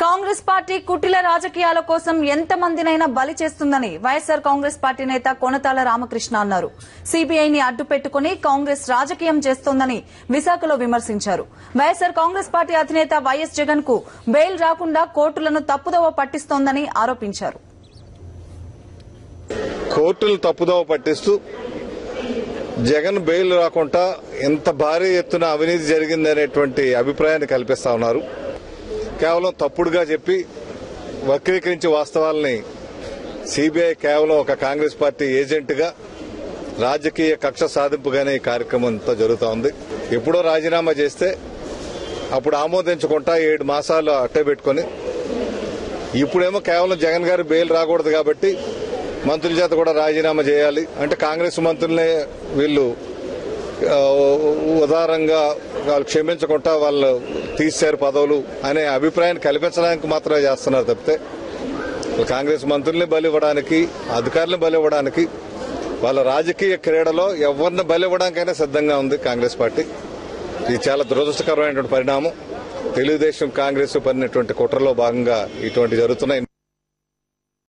Congress party కుటిల రాజకీయాల కోసం ఎంతమందినైనా బలి చేస్తుందని వైఎస్సార్ కాంగ్రెస్ పార్టీ నేత కొనతాల రామకృష్ణ అన్నారు. సీబీఐని అడ్డుపెట్టుకుని కాంగ్రెస్ రాజకీయం చేస్తోందని విశాఖలో విమర్శించారు. వైఎస్సార్ కాంగ్రెస్ పార్టీ అధినేత వైఎస్ జగన్ కు బెయిల్ రాకుండా కోర్టులను తప్పుదోవ పట్టిస్తోందని ఆరోపించారు. కోర్టులు తప్పుదోవ పట్టిస్తూ జగన్ బెయిల్ రాకుండా ఎంత భారీ ఎత్తున అవినీతి జరిగిందనేటువంటి అభిప్రాయాన్ని కల్పిస్తా ఉన్నారు. కేవలం తప్పుడుగా చెప్పి వక్రీకరించి వాస్తవాల్ని సీబీఐ కేవలం ఒక కాంగ్రెస్ పార్టీ ఏజెంట్గా రాజకీయ కక్ష సాధింపుగానే ఈ కార్యక్రమం అంతా జరుగుతూ ఉంది. ఎప్పుడో రాజీనామా చేస్తే అప్పుడు ఆమోదించకుండా 7 మాసాలు అట్టే పెట్టుకుని ఇప్పుడేమో కేవలం జగన్ గారు బెయిల్ రాకూడదు కాబట్టి మంత్రుల చేత కూడా రాజీనామా చేయాలి అంటే కాంగ్రెస్ మంత్రులనే వీళ్ళు ఉదారంగా వాళ్ళు క్షమించకుండా వాళ్ళు తీశారు పదవులు అనే అభిప్రాయాన్ని కల్పించడానికి మాత్రమే చేస్తున్నారు తప్పితే కాంగ్రెస్ మంత్రుల్ని బలివ్వడానికి అధికారులను బలివ్వడానికి వాళ్ళ రాజకీయ క్రీడలో ఎవరిని బలివ్వడానికైనా సిద్ధంగా ఉంది కాంగ్రెస్ పార్టీ. ఇది చాలా దురదృష్టకరమైనటువంటి పరిణామం. తెలుగుదేశం కాంగ్రెస్ పడినటువంటి కుట్రలో భాగంగా ఇటువంటి జరుగుతున్నాయి.